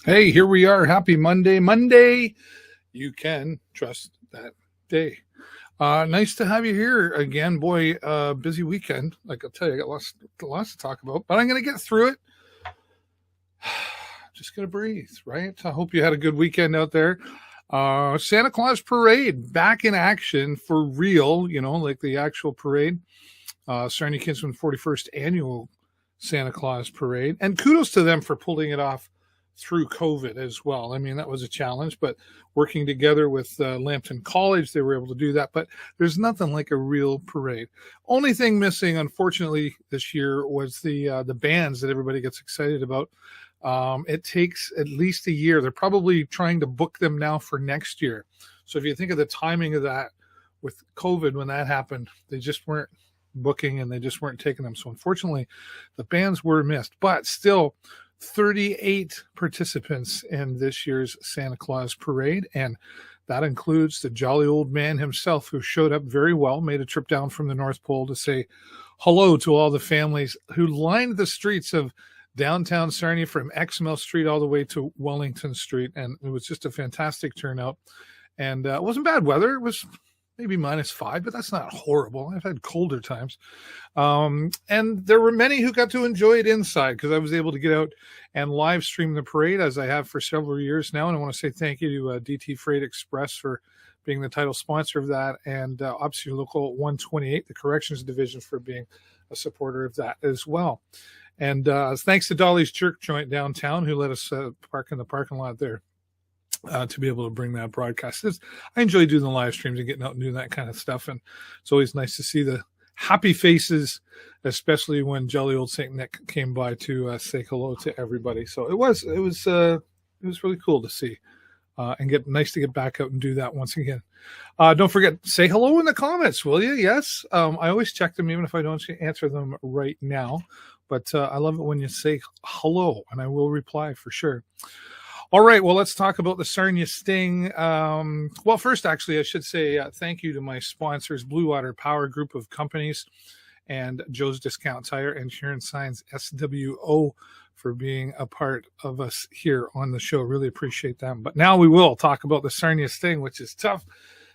Hey, here we are. Happy Monday. Monday, you can trust that day. Nice to have you here again. Boy, busy weekend. Like I'll tell you, I got lots to talk about, but I'm going to get through it. Just going to breathe, right? I hope you had a good weekend out there. Santa Claus Parade back in action for real, like the actual parade. Sarnia Kinsman 41st Annual Santa Claus Parade. And kudos to them for pulling it off through COVID as well. I mean, that was a challenge, but working together with Lambton College, they were able to do that. But there's nothing like a real parade. Only thing missing, unfortunately, this year was the bands that everybody gets excited about. It takes at least a year. They're probably trying to book them now for next year. So if you think of the timing of that with COVID, when that happened, they just weren't booking and they just weren't taking them. So unfortunately, the bands were missed, but still 38 participants in this year's Santa Claus Parade, and that includes the jolly old man himself, who showed up very well, made a trip down from the North Pole to say hello to all the families who lined the streets of downtown Sarnia from Exmouth Street all the way to Wellington Street, and it was just a fantastic turnout. And it wasn't bad weather. It was maybe -5, but that's not horrible. I've had colder times. And there were many who got to enjoy it inside because I was able to get out and live stream the parade, as I have for several years now. And I want to say thank you to DT Freight Express for being the title sponsor of that, and obviously Local 128, the Corrections Division, for being a supporter of that as well. And thanks to Dolly's Jerk Joint downtown, who let us park in the parking lot there. To be able to bring that broadcast. I enjoy doing the live streams and getting out and doing that kind of stuff. And it's always nice to see the happy faces, especially when jolly old St. Nick came by to say hello to everybody. So it was really cool to see and nice to get back out and do that once again. Don't forget, say hello in the comments, will you? Yes. I always check them, even if I don't answer them right now, but I love it when you say hello, and I will reply for sure. All right, well, let's talk about the Sarnia Sting. Well, first, actually, I should say thank you to my sponsors, Blue Water Power Group of Companies and Joe's Discount Tire and Sharon Signs SWO for being a part of us here on the show. Really appreciate them. But now we will talk about the Sarnia Sting, which is tough.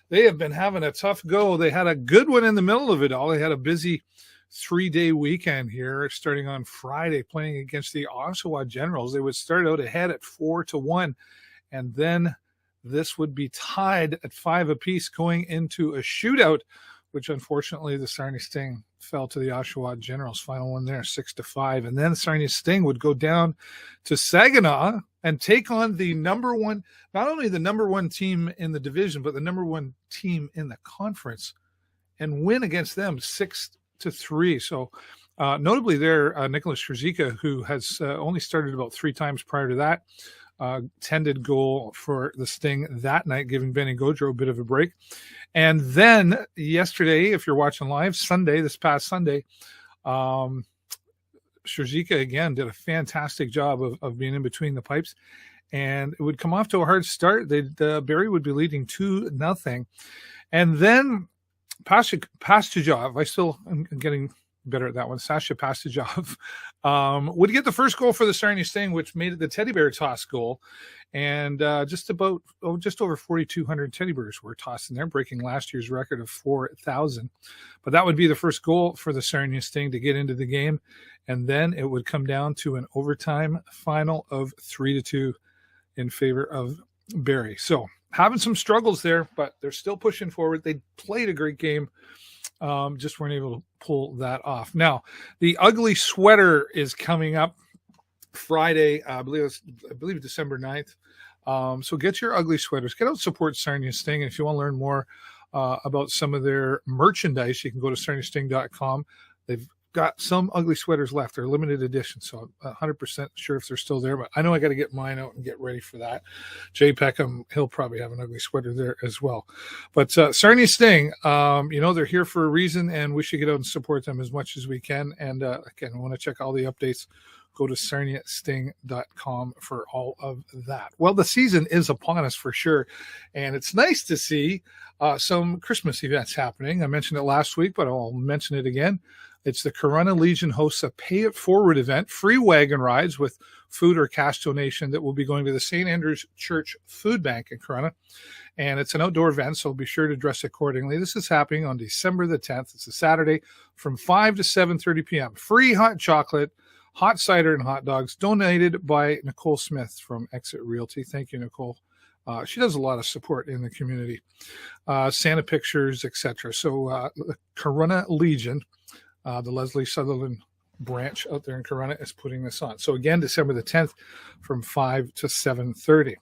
They have been having a tough go. They had a good one in the middle of it all. They had a busy 3-day weekend here, starting on Friday, playing against the Oshawa Generals. They would start out ahead at 4-1, and then this would be tied at 5 apiece going into a shootout, which unfortunately the Sarnia Sting fell to the Oshawa Generals. Final one there, 6-5. And then Sarnia Sting would go down to Saginaw and take on the number one, not only the number one team in the division, but the number one team in the conference, and win against them 6-3. So notably there, Nicholas Scherzika, who has only started about 3 times prior to that, tended goal for the Sting that night, giving Benny Gaudreau a bit of a break. And then yesterday, if you're watching live, this past Sunday, Scherzika again did a fantastic job of being in between the pipes. And it would come off to a hard start. Barrie would be leading 2-0. And then Pastujov, I'm getting better at that one. Sasha Pastujov would get the first goal for the Sarnia Sting, which made it the teddy bear toss goal. And just over 4,200 teddy bears were tossed in there, breaking last year's record of 4,000. But that would be the first goal for the Sarnia Sting to get into the game. And then it would come down to an overtime final of 3-2 in favor of Barrie. So having some struggles there, but they're still pushing forward. They played a great game. Just weren't able to pull that off. Now, the ugly sweater is coming up Friday, I believe December 9th. So get your ugly sweaters. Get out, support Sarnia Sting. And if you want to learn more about some of their merchandise, you can go to sarniasting.com. They've got some ugly sweaters left. They're limited edition, so I'm 100% sure if they're still there. But I know I got to get mine out and get ready for that. Jay Peckham, he'll probably have an ugly sweater there as well. But Sarnia Sting, they're here for a reason, and we should get out and support them as much as we can. And again, I want to check all the updates. Go to sarniasting.com for all of that. Well, the season is upon us for sure, and it's nice to see some Christmas events happening. I mentioned it last week, but I'll mention it again. It's the Corunna Legion hosts a Pay It Forward event, free wagon rides with food or cash donation that will be going to the St. Andrew's Church Food Bank in Corunna. And it's an outdoor event, so be sure to dress accordingly. This is happening on December the 10th. It's a Saturday from 5 to 7:30 p.m. Free hot chocolate, hot cider, and hot dogs donated by Nicole Smith from Exit Realty. Thank you, Nicole. She does a lot of support in the community. Santa pictures, etc. So the Corunna Legion, the Leslie Sutherland branch out there in Corunna, is putting this on. So again, December the 10th from 5 to 7:30.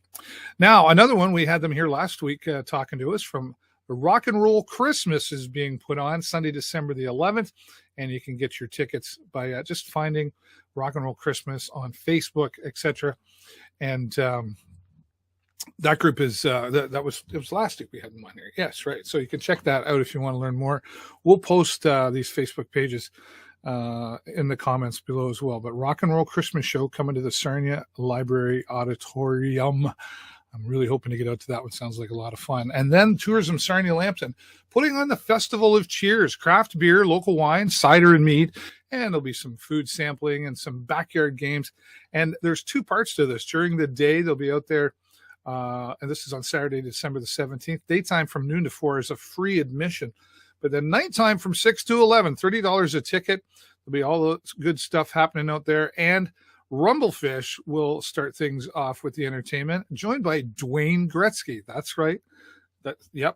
Now, another one, we had them here last week talking to us from the Rock and Roll Christmas is being put on Sunday, December the 11th. And you can get your tickets by just finding Rock and Roll Christmas on Facebook, etc. And that group is it was last week we had them on here. Yes, right. So you can check that out if you want to learn more. We'll post these Facebook pages in the comments below as well. But Rock and Roll Christmas show coming to the Sarnia Library Auditorium. I'm really hoping to get out to that one. Sounds like a lot of fun. And then Tourism Sarnia Lambton putting on the Festival of Cheers, craft beer, local wine, cider and mead, and there'll be some food sampling and some backyard games. And there's two parts to this. During the day, they'll be out there, and this is on Saturday, December the 17th. Daytime from noon to 4 is a free admission. But then nighttime from 6 to 11, $30 a ticket. There'll be all the good stuff happening out there. And Rumblefish will start things off with the entertainment, joined by Dwayne Gretzky. That's right.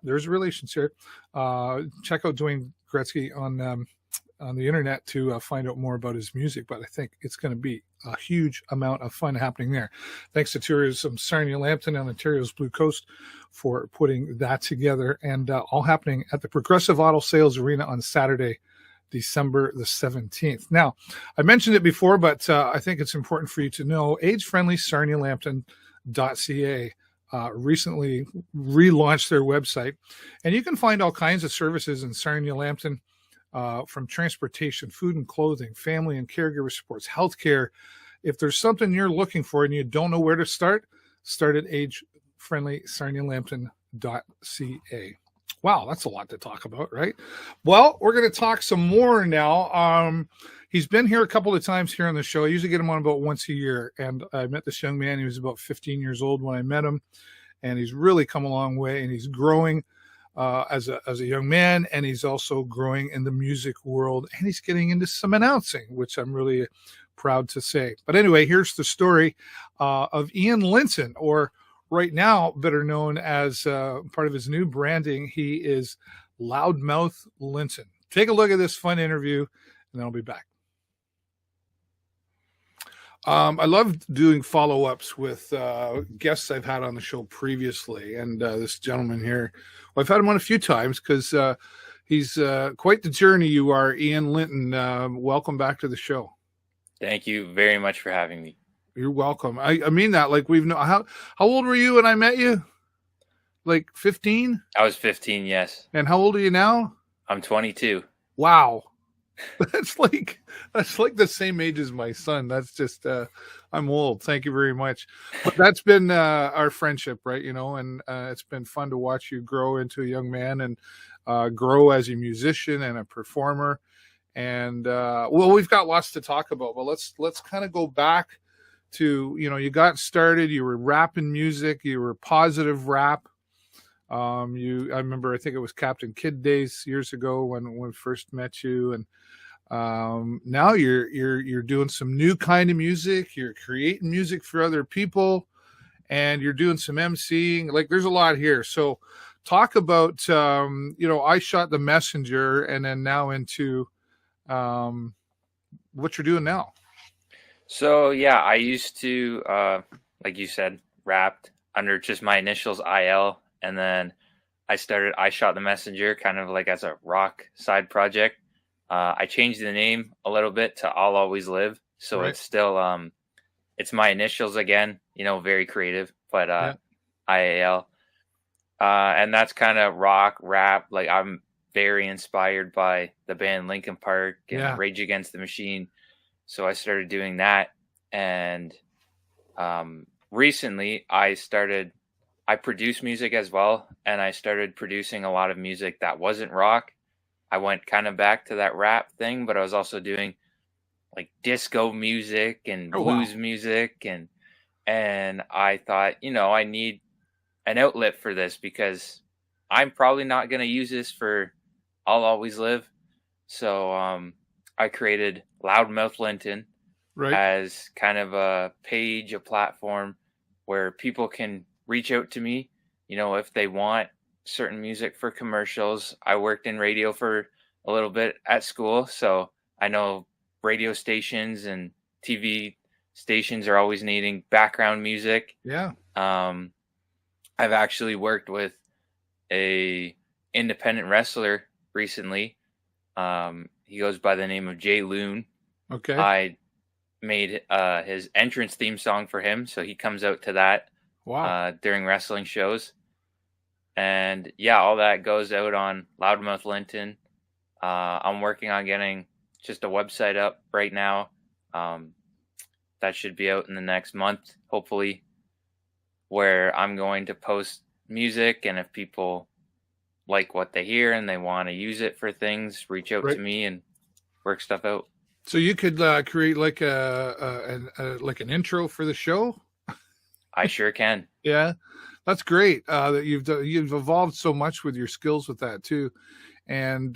There's relations here. Check out Dwayne Gretzky on the internet to find out more about his music, but I think it's going to be a huge amount of fun happening there. Thanks to Tourism Sarnia Lambton and Ontario's Blue Coast for putting that together, and all happening at the Progressive Auto Sales Arena on Saturday, December the 17th. Now, I mentioned it before, but I think it's important for you to know age-friendly sarnialambton.ca recently relaunched their website, and you can find all kinds of services in Sarnia Lambton, from transportation, food and clothing, family and caregiver supports, healthcare. If there's something you're looking for and you don't know where to start at age-friendly sarnialambton.ca. Wow, that's a lot to talk about, right? Well, we're going to talk some more now. He's been here a couple of times here on the show. I usually get him on about once a year. And I met this young man. He was about 15 years old when I met him. And he's really come a long way. And he's growing as a young man. And he's also growing in the music world. And he's getting into some announcing, which I'm really proud to say. But anyway, here's the story of Ian Linton, or right now better known as part of his new branding. He is Loudmouth Linton. Take a look at this fun interview, and then I'll be back. I love doing follow-ups with guests I've had on the show previously, and this gentleman here, well, I've had him on a few times because he's quite the journey you are, Ian Linton. Welcome back to the show. Thank you very much for having me. You're welcome. I mean that. Like, we've known. How old were you when I met you? Like 15? I was 15, yes. And how old are you now? I'm 22. Wow. That's like the same age as my son. That's just I'm old. Thank you very much. But that's been our friendship, right? You know, and it's been fun to watch you grow into a young man and grow as a musician and a performer. And well, we've got lots to talk about, but let's kind of go back to, you know, you got started, you were rapping music, you were positive rap. I remember, I think it was Captain Kid days years ago when we first met you, and now you're doing some new kind of music. You're creating music for other people, and you're doing some emceeing. Like, there's a lot here. So talk about, I Shot the Messenger, and then now into what you're doing now. So, yeah, I used to, like you said, rapped under just my initials, IL. And then I started I Shot the Messenger kind of like as a rock side project. I changed the name a little bit to I'll Always Live. So Right. it's still it's my initials again, very creative, but Yeah. IAL. And that's kind of rock, rap. Like I'm very inspired by the band Linkin Park and Yeah. Rage Against the Machine. So I started doing that. And recently I produce music as well. And I started producing a lot of music that wasn't rock. I went kind of back to that rap thing, but I was also doing like disco music and Oh, wow. blues music. And I thought, I need an outlet for this because I'm probably not going to use this for I'll Always Live. So I created Loudmouth Linton Right. as kind of a page, a platform where people can reach out to me, if they want certain music for commercials. I worked in radio for a little bit at school, so I know radio stations and TV stations are always needing background music. Yeah. I've actually worked with a independent wrestler recently. He goes by the name of Jay Loon. Okay. I made his entrance theme song for him, so he comes out to that Wow. during wrestling shows. And yeah, all that goes out on Loudmouth Linton. I'm working on getting just a website up right now. That should be out in the next month, hopefully, where I'm going to post music, and if people like what they hear and they want to use it for things, reach out Right. to me and work stuff out. So you could create like like an intro for the show. I sure can. Yeah, that's great. That you've evolved so much with your skills with that too, and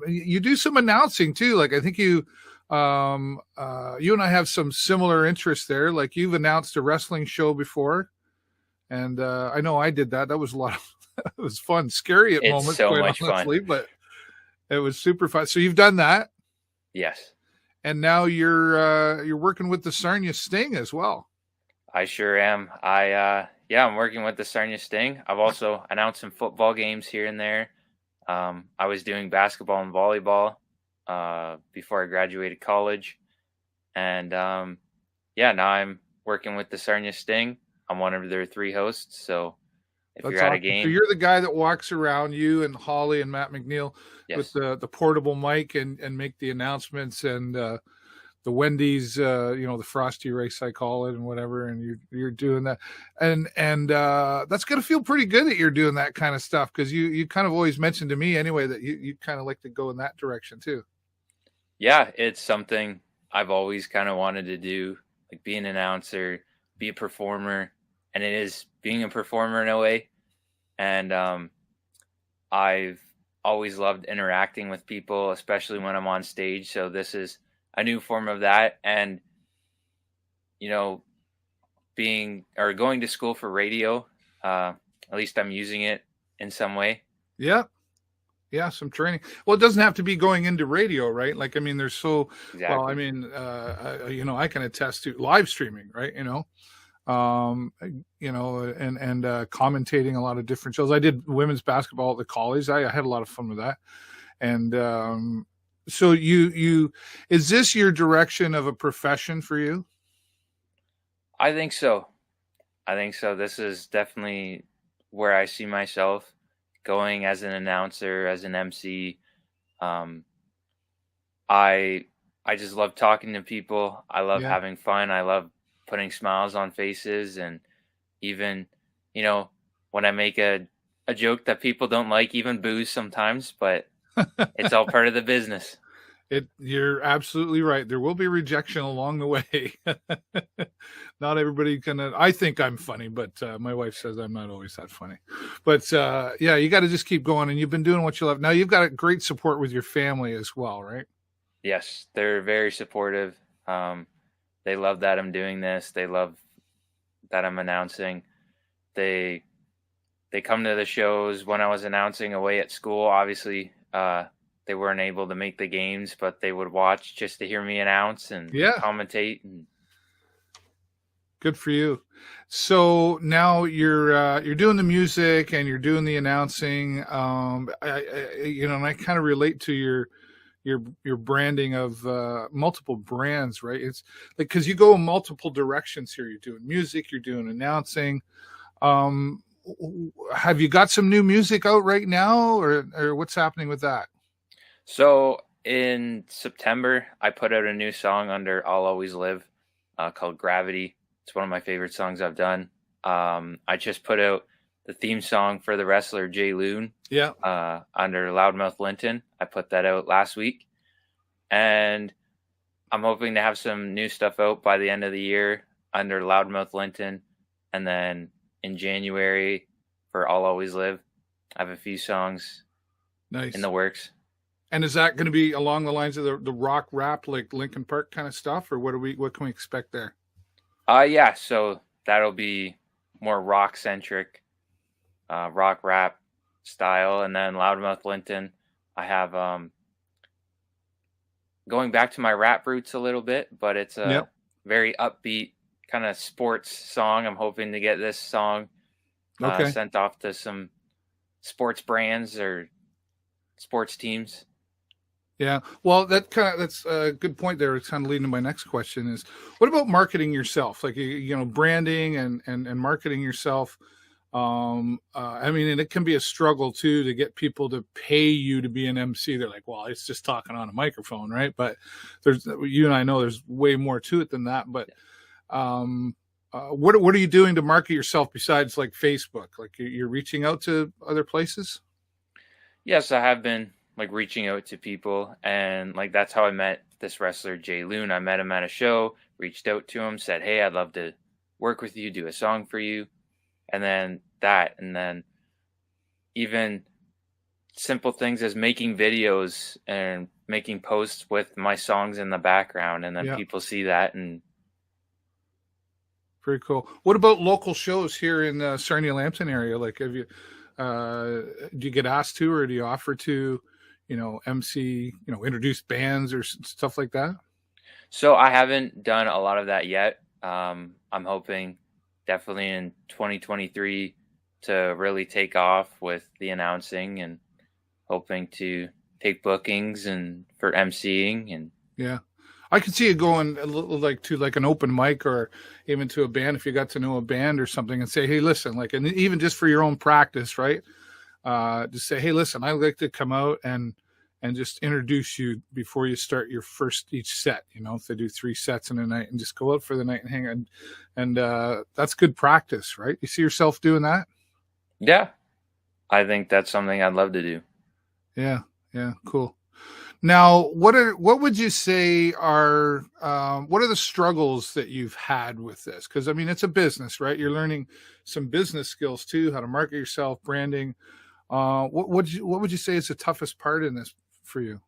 you do some announcing too. Like I think you and I have some similar interests there. Like you've announced a wrestling show before, and I know I did that. That was a lot of it was fun, scary at It's moments, so quite much fun. honestly, but it was super fun. So you've done that, Yes, and now you're working with the Sarnia Sting as well. I sure am. I'm working with the Sarnia Sting. I've also announced some football games here and there. I was doing basketball and volleyball before I graduated college. And now I'm working with the Sarnia Sting. I'm one of their 3 hosts. So if That's you're at a awesome. game, So you're the guy that walks around, you and Holly and Matt McNeil, with yes, the portable mic and make the announcements, and the Wendy's, the Frosty race, I call it, and whatever. And you're doing that, and that's gonna feel pretty good that you're doing that kind of stuff, because you kind of always mentioned to me anyway that you kind of like to go in that direction too. yeah, it's something I've always kind of wanted to do, like be an announcer, be a performer, and it is being a performer in a way. And I've always loved interacting with people, especially when I'm on stage. So this is a new form of that. And, going to school for radio, at least I'm using it in some way. Yeah, some training. Well, it doesn't have to be going into radio, right? Like, I mean, there's Exactly. well, I mean, I can attest to live streaming, right? And commentating a lot of different shows. I did women's basketball at the college. I had a lot of fun with that. And so you is this your direction of a profession for you? I think so. This is definitely where I see myself going as an announcer, as an MC. I just love talking to people. I love having fun. I love putting smiles on faces, and even, when I make a joke that people don't like, even boos sometimes, but it's all part of the business. You're absolutely right. There will be rejection along the way. Not everybody can. I think I'm funny, but my wife says I'm not always that funny. But you got to just keep going, and you've been doing what you love. Now you've got a great support with your family as well, right? Yes, they're very supportive. They love that I'm doing this. They love that I'm announcing. They come to the shows when I was announcing away at school. Obviously, they weren't able to make the games, but they would watch just to hear me announce and commentate. Good for you. So now you're doing the music and you're doing the announcing. And I kind of relate to your branding of multiple brands, right? It's like, because you go in multiple directions here. You're doing music, you're doing announcing. Have you got some new music out right now, or what's happening with that? So in September, I put out a new song under I'll Always Live called Gravity. It's one of my favorite songs I've done. I just put out the theme song for the wrestler Jay Loon under Loudmouth Linton. I put that out last week. And I'm hoping to have some new stuff out by the end of the year under Loudmouth Linton. And then in January for I'll Always Live, I have a few songs in the works. And is that going to be along the lines of the rock rap, like Linkin Park kind of stuff, or what can we expect there? Yeah, so that'll be more rock centric, rock rap style. And then Loudmouth Linton, I have going back to my rap roots a little bit, but it's a very upbeat kind of sports song. I'm hoping to get this song sent off to some sports brands or sports teams. Yeah, well, that's a good point there. It's kind of leading to my next question is, what about marketing yourself? Like, branding and marketing yourself. I mean, and it can be a struggle too to get people to pay you to be an MC. They're like, well, it's just talking on a microphone, right? But you and I know there's way more to it than that. But what are you doing to market yourself besides like Facebook? Like, you're reaching out to other places? Yes, I have been like reaching out to people, and like that's how I met this wrestler Jay Loon. I met him at a show, reached out to him, said, hey, I'd love to work with you, do a song for you. And then even simple things as making videos and making posts with my songs in the background, and then people see that. And very cool. What about local shows here in Sarnia Lambton area? Like, have you do you get asked to, or do you offer to MC, introduce bands or stuff like that? So I haven't done a lot of that yet. I'm hoping definitely in 2023 to really take off with the announcing, and hoping to take bookings and for MCing. And yeah, I could see it going a little like to like an open mic, or even to a band if you got to know a band or something, and say, hey, listen, like, and even just for your own practice, right? Just say, hey, listen, I'd like to come out and just introduce you before you start your each set. If they do 3 sets in a night, and just go out for the night and hang out. And that's good practice, right? You see yourself doing that? Yeah, I think that's something I'd love to do. Yeah, cool. Now, what would you say are what are the struggles that you've had with this? Because I mean, it's a business, right? You're learning some business skills too, how to market yourself, branding. What would you say is the toughest part in this for you?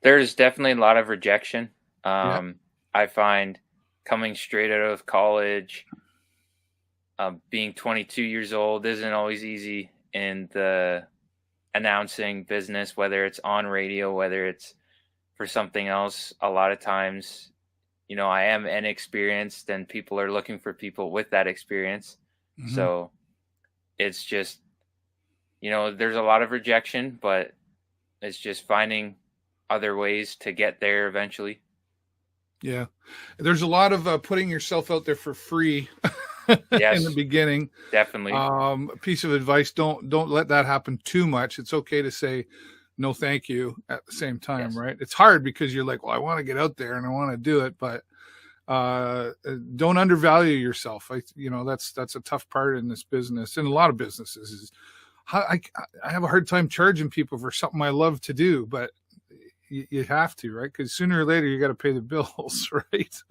There's definitely a lot of rejection. I find coming straight out of college, being 22 years old isn't always easy in the announcing business, whether it's on radio, whether it's for something else. A lot of times, I am inexperienced, and people are looking for people with that experience. Mm-hmm. So it's just, there's a lot of rejection, but it's just finding other ways to get there eventually. Yeah. There's a lot of putting yourself out there for free yes, in the beginning. Definitely. A piece of advice, don't let that happen too much. It's okay to say no thank you at the same time, right? It's hard because you're like, well, I want to get out there and I want to do it, but don't undervalue yourself. That's a tough part in this business, and a lot of businesses is I have a hard time charging people for something I love to do, but you have to, right? Because sooner or later you got to pay the bills, right?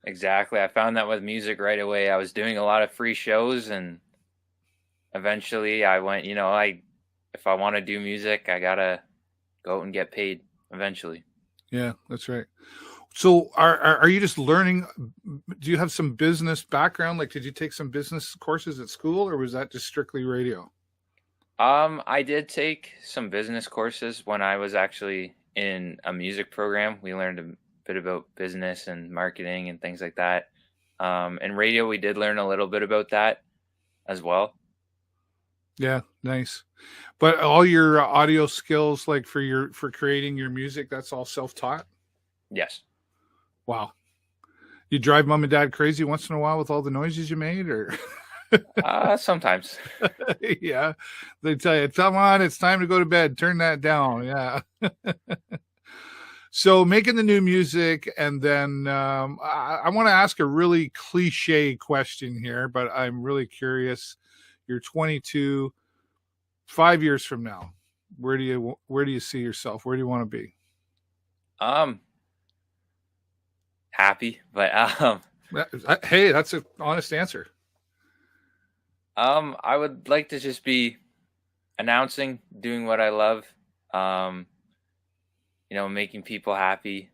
Exactly. I found that with music right away. I was doing a lot of free shows, and eventually I went, if I want to do music, I got to go out and get paid eventually. Yeah, that's right. So are you just learning? Do you have some business background? Like, did you take some business courses at school, or was that just strictly radio? I did take some business courses when I was actually in a music program. We learned a bit about business and marketing and things like that. In radio, we did learn a little bit about that as well. Yeah, nice. But all your audio skills, like for creating your music, that's all self-taught. Yes. Wow. You drive mom and dad crazy once in a while with all the noises you made, or Sometimes. yeah, they tell you, come on, it's time to go to bed. Turn that down. Yeah. So making the new music, and then I want to ask a really cliche question here, but I'm really curious. You're 22. 5 years from now, where do you see yourself? Where do you want to be? Happy, but Hey, that's an honest answer. I would like to just be announcing, doing what I love, making people happy.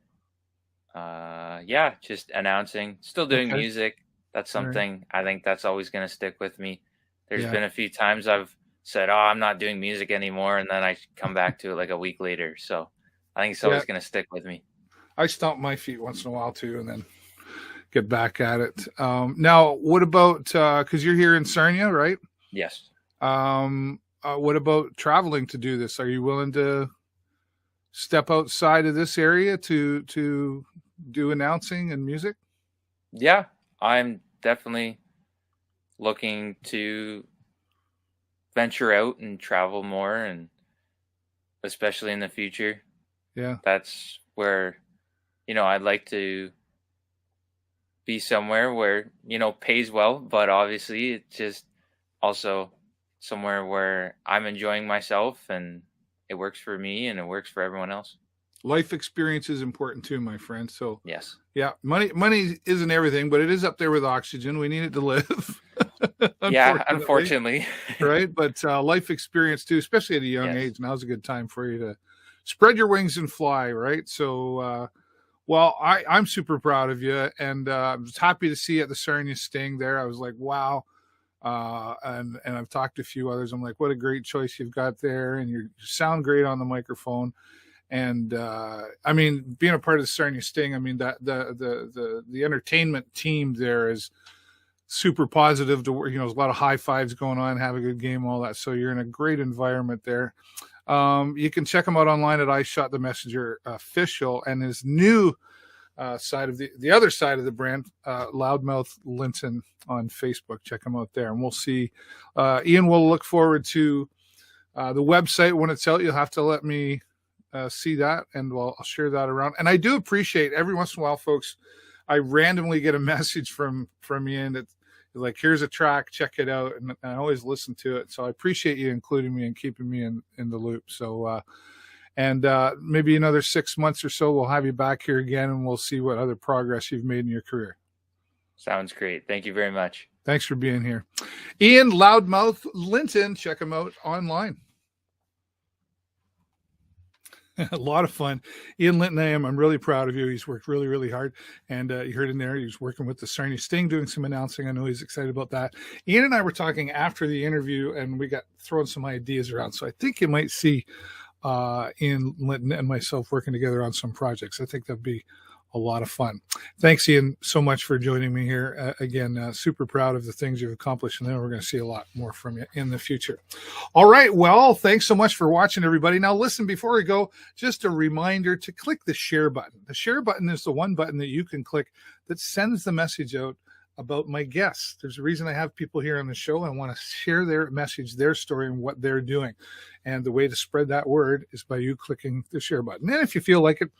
Yeah, just announcing, still doing Okay. music. That's All right. something I think that's always going to stick with me. There's Yeah. been a few times I've said, "Oh, I'm not doing music anymore," and then I come back to it like a week later. So I think it's Yeah. always going to stick with me. I stomp my feet once in a while too, and then get back at it. Now, what about, because you're here in Sarnia, right? Yes. What about traveling to do this? Are you willing to step outside of this area to do announcing and music? Yeah, I'm definitely looking to venture out and travel more, and especially in the future. Yeah. That's where, I'd like to be somewhere where, pays well, but obviously it's just also somewhere where I'm enjoying myself and it works for me and it works for everyone else. Life experience is important too, my friend. So Yes. yeah, money isn't everything, but it is up there with oxygen. We need it to live. Yeah, unfortunately. Right? But life experience too, especially at a young Yes. age. Now's a good time for you to spread your wings and fly, right? So, well, I'm super proud of you, and I was happy to see you at the Sarnia Sting there. I was like, wow. And I've talked to a few others. I'm like, what a great choice you've got there, and you sound great on the microphone. And I mean, being a part of the Sarnia Sting, I mean that the entertainment team there is super positive to work. There's a lot of high fives going on, have a good game, all that. So you're in a great environment there. You can check him out online at I Shot the Messenger official, and his new side of the other side of the brand, Loudmouth Linton on Facebook. Check him out there, and we'll see. Ian, we'll look forward to the website when it's out. You'll have to let me see that, and I'll share that around. And I do appreciate every once in a while, folks, I randomly get a message from Ian that like, here's a track, check it out, and I always listen to it. So I appreciate you including me and keeping me in the loop. So and maybe another 6 months or so we'll have you back here again, and we'll see what other progress you've made in your career. Sounds great. Thank you very much. Thanks for being here. Ian Loudmouth Linton, check him out online. A lot of fun. Ian Linton, I'm really proud of you. He's worked really, really hard. And you heard in there, he was working with the Sarnia Sting, doing some announcing. I know he's excited about that. Ian and I were talking after the interview, and we got throwing some ideas around. So I think you might see Ian Linton and myself working together on some projects. I think that'd be a lot of fun. Thanks, Ian, so much for joining me here. Again, super proud of the things you've accomplished, and then we're going to see a lot more from you in the future. All right. Well, thanks so much for watching, everybody. Now, listen, before we go, just a reminder to click the share button. The share button is the one button that you can click that sends the message out about my guests. There's a reason I have people here on the show. I want to share their message, their story, and what they're doing. And the way to spread that word is by you clicking the share button. And if you feel like it,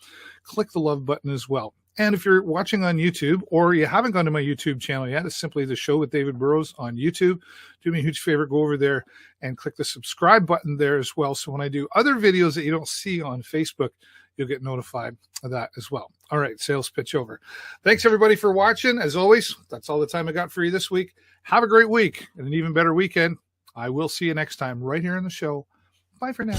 click the love button as well. And if you're watching on YouTube, or you haven't gone to my YouTube channel yet, it's simply The Show with David Burrows on YouTube. Do me a huge favor, go over there and click the subscribe button there as well. So when I do other videos that you don't see on Facebook, you'll get notified of that as well. All right, sales pitch over. Thanks, everybody, for watching. As always, that's all the time I got for you this week. Have a great week and an even better weekend. I will see you next time right here on the show. Bye for now.